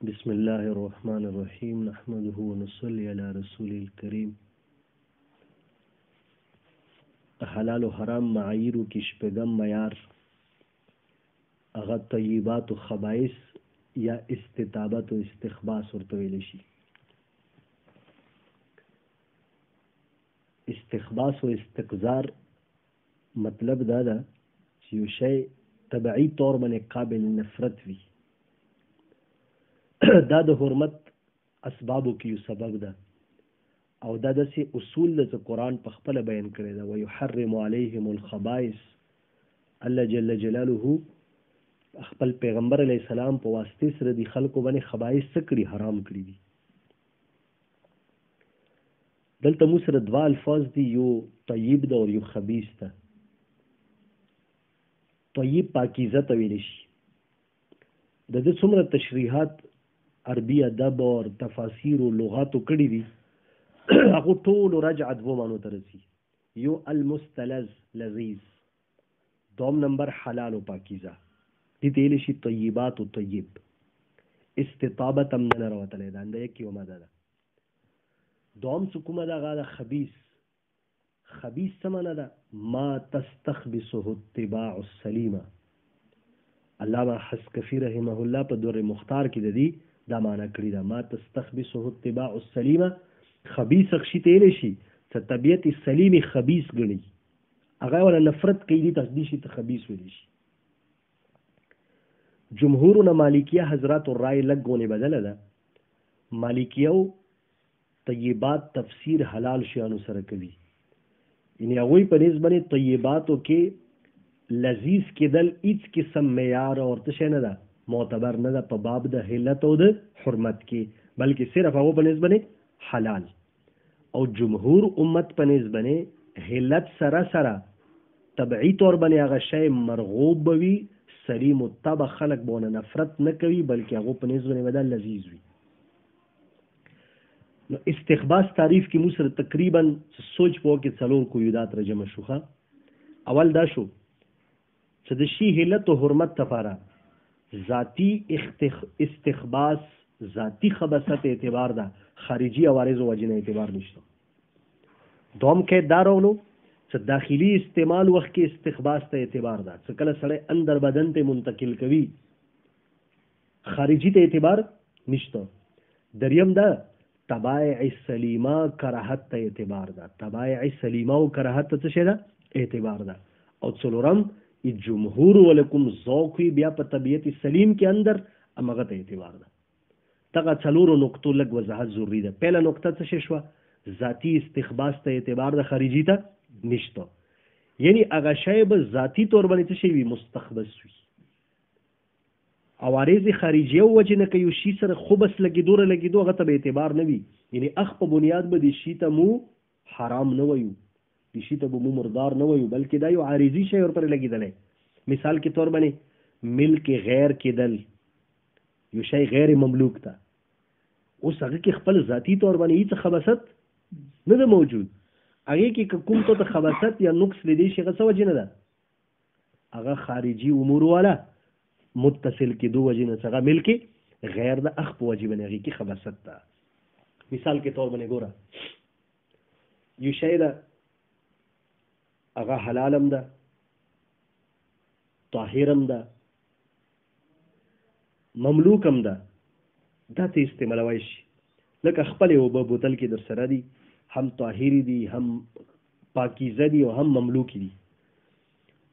بسم الله الرحمن الرحیم نحمده ونصلي على رسول الكریم. حلال و حرام معایرو کې شپږم معیار هغه طیبات و خبائث یا استطابت و استخباس ورته ویل شي. استخباس و استقذار مطلب دا ده چې یو شی طبعي طور باندې قابل نفرت وي. دا د حرمت اسبابو کې یو سبب ده او دا داسې اصول ده چې قرآن په خپله بیان کړی ده. ویحرم علیهم الخبائث، الله جل جلاله خپل پیغمبر علیه السلام په واسطې سره د خلکو باندې خبائث څه کړي؟ حرام کړي دي. دلته مو سره دوه الفاظ دي، یو طیب ده او یو خبیث ده. طیب پاکیزه ته ویلی شي. د دې څومره تشریحات عربي ادب او تفاسیر او لغاتو کړي دي هغه ټول رجع دوه معنو ته رسي. یو المستلذ لذیذ، دوم نمبر حلال و پاکیزه. دې ته ویلی شي طیبات و طیب. استطابت هم نه راوتلی ده، انده یکې ومده ده. دوم څه کومه ده هغه ده خبیث. خبیث څه معنی ده؟ ما تستخبثه اتباع السلیمه. علامه حسکفی رحمه الله په دور مختار کې د دې دا معنی کړې ده. ما تستخبثه اتباع السلیمه. خبیث شي ته ویلی شي چې طبیعت سلیمې خبیث ګڼي، هغه ولا نفرت کوي، دې ته شي ته خبیث ویلی شي. جمهورونه مالکیه حضرات رای لګونه بدله ده. مالکیو طیبات تفسیر حلال شیانو سره کوي، یعنی هغوی په نسبت باندې طیباتو کې لذیذ کېدل هیڅ قسم معیار او ورته شی نه ده، معتبر نه ده په باب د حلت او د حرمت کې، بلکې صرف هغه په نسبت باندې حلال. او جمهور امت په نسبت باندې حلت سره سره طبعي طور باندې هغه شی مرغوب وي، سلیم الطبع، خلق بونه نفرت نه کوي، بلکې هغه په نسبت باندې بدل لذیذ وي. نو استخباس تعریف کې موږ سره تقریبا سوچ په کې څلور قیودات را جمع شوخه. اول دا شو چې د شی حلت او حرمت لپاره ذاتی استخباس، ذاتی خباثت اعتبار ده، خارجي عوارض او وجنه اعتبار نشته. دوم کې دا راولو چې داخلي استعمال وخت کې استخباس ته اعتبار ده، چې کله سړی اندر بدن ته منتقل کوي، خارجي ته اعتبار نشته. دریم دا طبائع سلیمه کراهت ته اعتبار ده. طبائع سلیمه او کراهت ته څه ده؟ اعتبار ده. او څلورم جمهور ولکم ذوق بیا په طبیعت سلیم کې اندر امغه ته اعتبار ده. دغه څلورو نقطو لږ وضاحت ضروري ده. پهله نقطه څه شوه؟ ذاتی استخباس ته اعتبار ده، خارجي ته نشته. یعنی هغه شی به ذاتی طور باندې څه شی وي؟ مستخبث وي. عوارض خارجیه وجه نه کوي، شي سره خو بس لګېدو هغه ته به اعتبار نه وي. یعنی اخ په بنیاد به د شي ته مو حرام نه وایو، د شي ته به مو مردار نه وایو، بلکې دا یو عارضي شی ورپرې لګېدلی. مثال کې طور باندې ملک غیر کېدل، یو شی غیر مملوک ته، اوس هغه کې خپل ذاتی طور باندې هېڅ خباثت نه ده موجود. هغې کې کوم ته خباثت یا نقص د دې شي هغه څه وجې نه ده؟ هغه خارجي امور والا متصل کېدو وجې نه، هغه ملک غیر د اخ په وجې باندې هغې کې خباثت ده. مثال کې طور باندې ګوره، یو شی ده هغه حلال هم ده، طاهر هم ده، مملوک هم ده، دا ته استعمالوی شي. لکه خپل اوبه بوتل کې در سره دي، هم طاهری دي، هم پاکیزه دي، او هم مملوکی دي.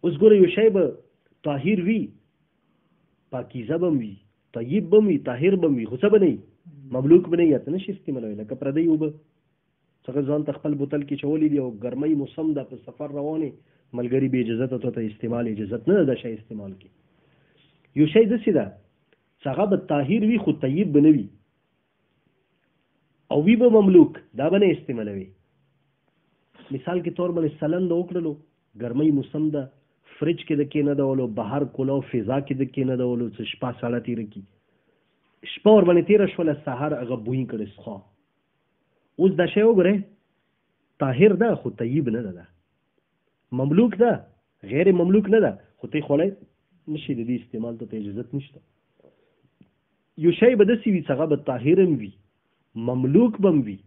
اوس ګوره یو شی به طاهر وي، پاکیزه به وي، طیب به وي، طاهر به وي، خو څه به نه وي؟ مملوک به نه وي. ته نشي استعمالوی. لکه پردۍ اوبه څنګه ځان ته خپل بوتل کې چولی دي او ګرمۍ موسم ده، په سفر روانې، ملګري بې اجازته ته استعمال اجازت نه ده د شی استعمال کې. یو شی داسې ده چې هغه به طاهر وي خو طیب به نه وي، او وي به مملوک، دا به نه استعمالوي. مثال کې طور باندې سلند وکړلو، ګرمۍ موسم ده، فرج کې د کېنادولو، بهر کولو فضا کې د کېنادولو، څه شپه ساړه تېره کړي، شپه ورباندې تېره شوله، سهار هغه بوی کړی څښا. اوس دا شی وګورئ، طاهر ده خو طیب نه ده، مملوک ده غیر مملوک نه ده، خو ته خوړی نشي، د دې استعمال ته اجازت نشته. یو شی به داسې وي چې هغه به طاهر هم وي مملوک به هم وي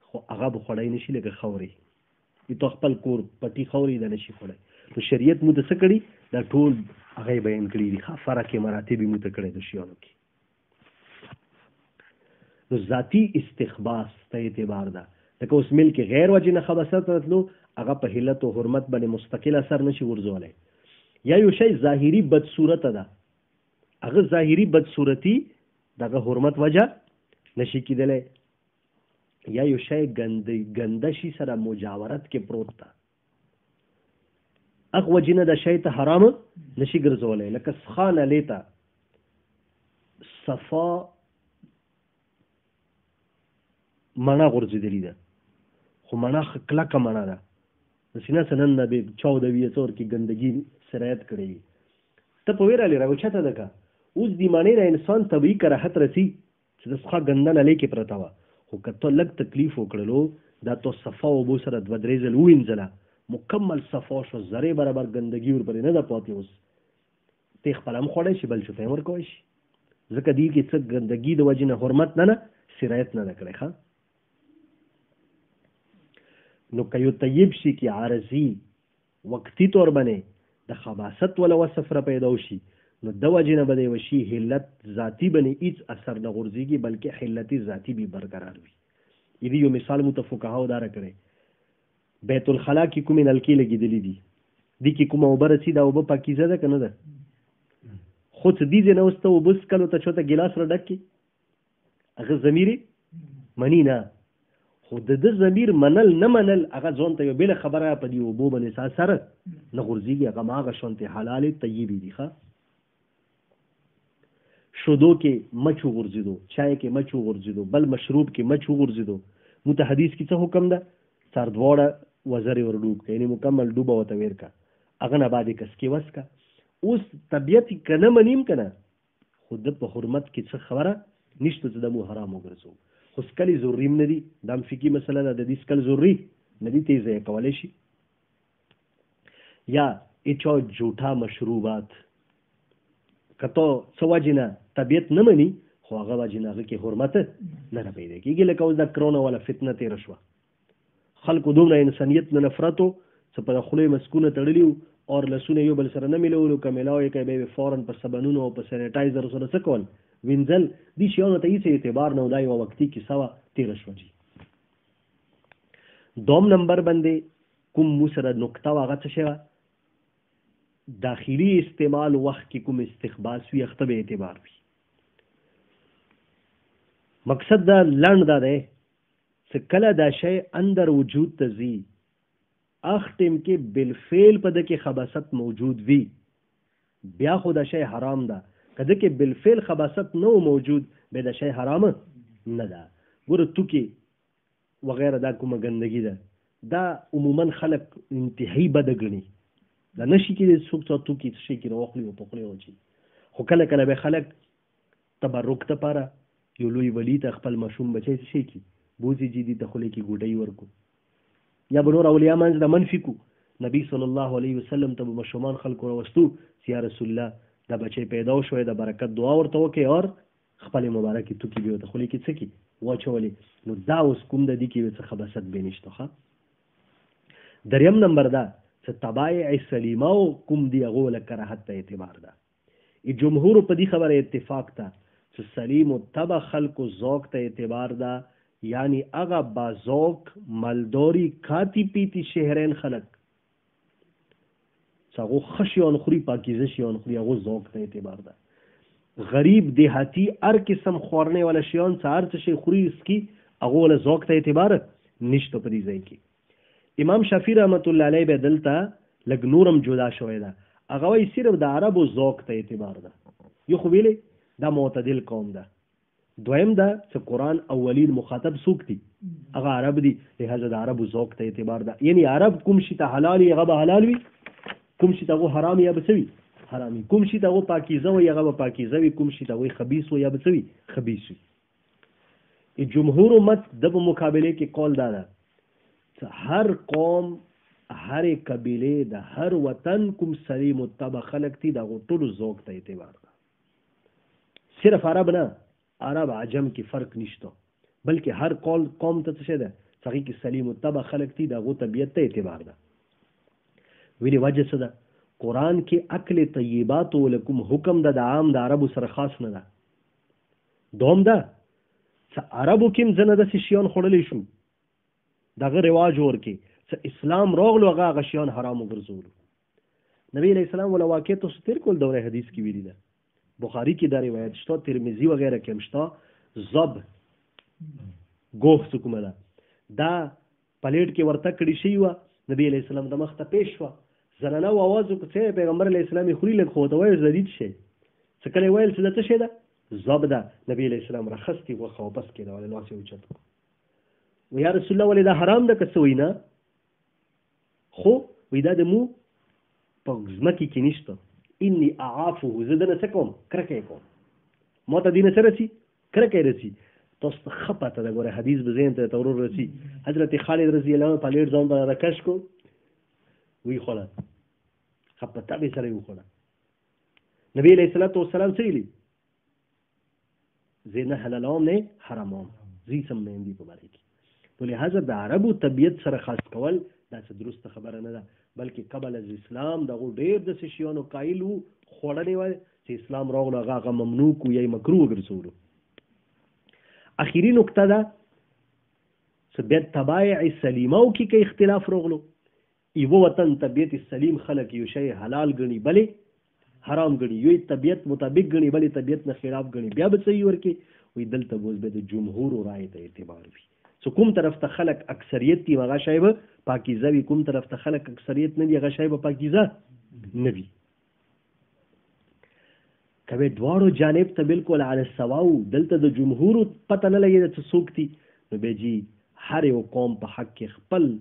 خو هغه به خوړی نه شي لکه خاورې تو خپل کور پټي خاورې ده نه شي خوړی نو شریعت مو د څه کړي دا ټول هغه یې بیان کړي دي فرق مراتب یې مو ته کړی د شیانو کې نو ذاتی استخباس ته اعتبار ده لکه اوس ملک غیر وجه نه خباثت راتلو هغه په حلت او حرمت باندې مستقل اثر نشي ورزولی یا یو شی ظاهري بدصورته ده هغه ظاهري بدصورتي دغه حرمت وجه نشي کېدلی یا یو شی ګنده شي سره مجاورت کې پروت ده هغه وجه نه د شی ته حرام نشي ګرځولی لکه سخانه لیته صفا مڼه غورځېدلې ده خو مڼه کلکه مڼه ده داسې نه څه نن نه به 14-20 کې ګندګي سرایت کړی وي ته په ویرالې راوچته ده که اوس د مڼې نه انسان طبیعي کراهت رسي چې د څخه ګنده نلۍ کې پرته وه خو که ته لږ تکلیف وکړلو دا تو صفا اوبو سره 2-3 ځل ووینځله مکمل صفا شو ذرې برابر ګندګي ورپورې نه ده پاتې اوس ته خپله هم خوړی شي بل چوته هم ورکوی شي ځکه دې کې څه ګندګي د وجې نه حرمت نه سرایت نه ده کړی ښه نو که یو طیب شي کې عارضي وقتي طور باندې د خباثت ولا وصف را پیدا وشي نو د وجې نه به د یوه شي حلت ذاتي باندې هېڅ اثر نه غورځېږي بلکې حلتي ذاتي به برقرار وي دې یو مثال مو ته فقهاو دا راکړی بیت الخلا کې کومې نلکې لګېدلې دي دې کې کومه اوبه رسي دا اوبه پاکیزه ده که نه ده خو څه دې ځای نه اوس ته اوبه څکلو ته چوته ګیلاس را ډک کړي هغه ضمیر مني نه خو د ده ضمیر منل نه منل هغه ځان ته یو بله خبره په دې اوبو باندې سره نه غورځېږي هغه هماغه شانتې حلالې طیبې دي ښه شودو کې مچ وغورځېدو چای کې مچ وغورځېدو بل مشروب کې مچ وغورځېدو مو ته حدیث کې څه حکم ده سر دواړه وزرې ور ډوب کړه یعنې مکمل ډوبه ورته ویر کړه هغه نه بعد یې کسکې وس کړه اوس طبیعت یې که نه منیم که نه خو ده په حرمت کې څه خبره نشته چې د مو حرام وګرځو خو سکلې ضروري هم نه دي دا هم فقهي مسله ده د دې سکل ضروري نه دي ته یې ضایع کولی شي یا اچا جوټا مشروبات که ته څه وجې نه طبیعت نه مني خو هغه وجې نه هغه کې حرمت نه را پیدا کېږي لکه اوس دا کرونا والا فتنه تېره شوه خلکو دومره انسانیت نه نفرت و چې په خولې مسکونه تړلي وو اور لسونه یو بل سره نه میلولو که میلاو یې کوي بیا فوراً په صابونونو او په سینیټایزر سره څه کول وینځل دې شیانو ته هېڅ اعتبار نه و دا یوه وقتي کیسه وه تېره شوه جي دوم نمبر باندې کوم مو سره نقطه وه هغه څه شی وه داخلي استعمال وخت کې کوم استخباس وي هغه ته به اعتبار وي مقصد دا لنډ دا دی چې کله دا شی اندر وجود ته ځي اخ ټیم کې بالفعل په ده کې خباثت موجود وي بیا خو دا شی حرام ده که ده کې بالفعل خباثت نه موجود بیا دا شی حرام نه ده ګوره توکې وغیره دا کومه ګندګي ده دا عموما خلک انتهایی بده ګڼي دا نشي کېدی څوک څه توکي څه شي کې راواخلي او په خولې واچوي خو کله کله به خلک تبرک دپاره یو لوی ولي ته خپل ماشوم بچی څه شي کړي بوځي چې دې ته خولې کې ګوډۍ ورکو یا به نور اولیاء منځ د منفي کو نبی صلی الله علیه وسلم ته به ماشومان خلکو راوستو چې یا رسول الله دا بچی پیدا شوی د برکت دعا ورته وکړئ اور خپل مبارکې توکي به ورته خولې کې څه کړي واچولې نو دا اوس کوم د دې کې څه خباثت به نشته ښه دریم نمبر دا چې طبایع سلیمه او کوم دی هغو له کراهت ته اعتبار ده جمهور په دې خبره اتفاق ده چې سلیم الطبع خلکو ذوق ته اعتبار ده یعنی هغه بازوق مالداری کاتی پیتی شهرین خلق هغه ښه شیان خوري پاکیزه شیان خوري هغه ذوق ته اعتبار ده غریب دیهاتی هر قسم خورنه والا شیان څه هر څه شي خوري اسکی هغه له ذوق ته اعتبار نشته په دې ځای کې امام شافعي رحمت الله علیه به دلته لږ نورم جدا شوی ده هغه وایي صرف د عربو ذوق ته اعتبار ده یو خو ویلې دا معتدل قوم ده دویم دا چې قرآن اولین مخاطب څوک دي هغه عرب دي لهذا د عربو ذوق ته اعتبار ده یعنی عرب کوم شي ته حلال وي هغه به حلال وي کوم شي ته هغه حرام یا به څه وي حرام وي کوم شي ته هغه پاکیزه وي هغه به پاکیزه وي کوم شي ته هغه خبیث وي یا به څه وي خبیث وي جمهور امت د مقابله کې قول دا ده چې هر قوم هر قبیله د هر وطن کوم سلیم الطبع خلق دي د ټولو ذوق ته اعتبار ده صرف عرب نه، عرب عجم کې فرق نشته، بلکې هر قوم ته څه ده هغې کې سلیم الطبع خلک دي، د هغو طبیعت ته اعتبار ده. ویلې وجه څه ده؟ قرآن کې اکل طیباتو لکم حکم ده، د عام د عربو سره خاص نه ده. دوم ده عربو کې هم ځنه داسې شیان خوړلی شو، دغه رواج ورکې څه اسلام راغلو هغه شیان حرام وګرځولو. نبی علیہ السلام ولا واقع تاسو تیر کول دوره حدیث کې ویلي ده، بخاری کې دا روایت شته، ترمذی وغیرہ کې هم شته. زب ګوښ څه کومه ده دا پلیټ کې ورته کړي شي وه، نبی علیہ السلام د مخ ته پیش وه، زنانه و آواز وکړه چې پیغمبر علیہ السلام یې خوري لږ خو ورته ویل زدید شي څه کله ویل چې دا څه شی ده؟ زب ده. نبی علیہ السلام راخستې غوښه واپس کېده، ولې لاس یې اوچت کړو. و یا رسول الله ولې دا حرام ده که څه وایي نه؟ خو وایي دا د مو په ځمکې کې نشته، انی اعافه، زه دنه څه کوم؟ کرکه یې کوم، ما ته دینه څه رسي؟ کرکه یې رسي. تاسو ته ښه پته ده، ګوره حدیث به ذهن ته ورور رسي. حضرت خالد رضی الله عنه پلیټ ځان ته راکش کو، وی خوړه، ښه په طبع سره یې وخوړه. نبی علیہ الصلوۃ والسلام څه ویلي؟ زه نه حلالوم نه حراموم، زی سم مهندي په باره کې. په لحاظه د عربو طبیعت سره خاص کول دا څه درسته خبره نه ده، بلکې قبل از اسلام دغو ډېر داسې شیانو قایل وو، خوړلی وای چې اسلام راغلو هغه ممنوع کو یا یې مکروه وګرځولو. اخیری نکته ده چې بیا طبایع سلیمو کې که اختلاف راغلو، یوه وطن طبیعت سلیم خلک یو شی حلال ګڼي بلې حرام ګڼي، یو طبیعت مطابق ګڼي بلې طبیعت نه خلاف ګڼي، بیا به صحیح ورکړي. وایي دلته به اوس بیا د جمهورو رایې ته اعتبار وي، څه کوم طرف ته خلک اکثریت دي هغه شی به پاکیزه وي، کوم طرف ته خلک اکثریت نه دي هغه شی به پاکیزه نه وي. که به دواړو جانب ته بالکل علی السواو، دلته د جمهورو پته نه لګېده چې څوک دي، نو بیا جي هر یو قوم په حق کې خپل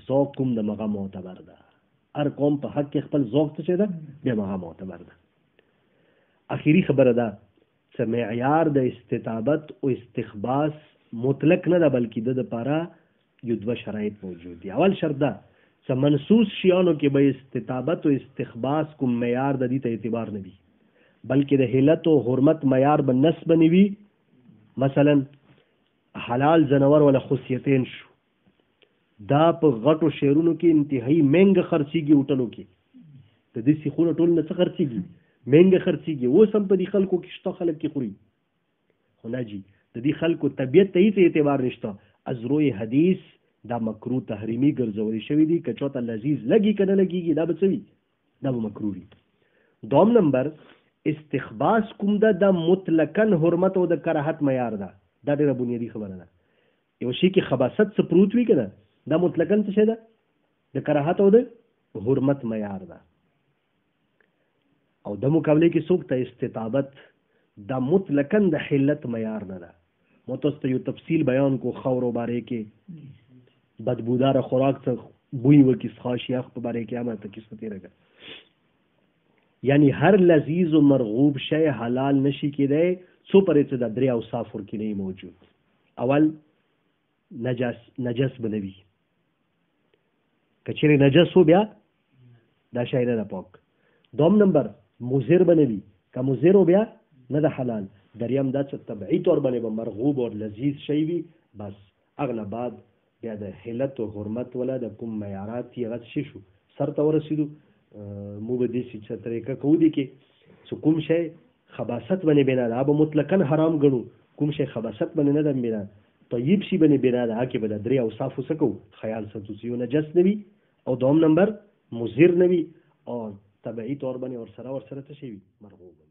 ذوق کوم د مغه معتبر ده، هر قوم په حق کې خپل ذوق څه ده بیا مغه معتبر ده. اخیری خبره ده چې معیار د استطابت او استخباس مطلق نه ده، بلکې د لپاره یو دوه شرایط موجود دي. اول شرط ده چې منصوص شیانو کې به استطابت او استخباس کوم معیار د دې ته اعتبار نه وي، بلکې د حلت او حرمت معیار به نسب نه وي. مثلا حلال زنور ولا خصیتین شو، دا په غټو شهرونو کې انتهایی مهنګه خرڅېږي، هوټلو کې د دې سیخونه ټول نه څه خرڅېږي؟ مهنګه خرڅېږي. اوس هم په دې خلکو کې شته خلک کې خوري، خو نه جي د دې خلکو طبیعت ته هېڅ اعتبار نشته. از روی حدیث دا مکروه تحریمي ګرځولې شوي دي، که چاته لذیذ لګي که نه لګېږي دا به څه وي؟ دا به مکروه وي. دوم نمبر استخباس کوم ده، دا مطلقاً حرمت او د کراهت معیار ده. دا ډېره بنیادي خبره ده. یو شي کې خباثت څه پروت وي که نه، دا مطلقاً څه شی ده؟ د کراهت او د حرمت معیار ده. او د مقابلې کې څوک ته استطابت، دا مطلقاً د حلت معیار نه ده. ما تاسو ته یو تفصیل بیان کو خاورو باره کې، بدبوداره خوراک څه بوی وکړي خاشیخ په باره کې هم ته کیسه تېره کړه. یعنی هر لذیذ و مرغوب شی حلال نشي کېدی څو پرې چې د درې اوصاف ورکې نه موجود. اول نجس به نه وي، که چېرې نجس و بیا دا شی نه ده پاک. دوم نمبر مضر به نه وي، که مضر و بیا نه ده حلال. دریم دا چې طبعي طور باندې به مرغوب او لذیذ شی وي. بس هغه نه بعد بیا د حلت او حرمت ولا د کوم معیارات یې هغه څه شو سر ته ورسېدو. موږ به داسې څه طریقه کوو دي کې چې کوم شی خباثت باندې بنا ده به مطلقاً حرام ګڼو، کوم شی خباثت باندې نه ده بنا، طیب شي باندې بنا ده هغې کې به د درې اوصافو څه کوو خیال ساتو چې یو نجس نه وي، او دوم نمبر مضر نه وي، او طبعي طور باندې ورسره څه شی وي مرغوب.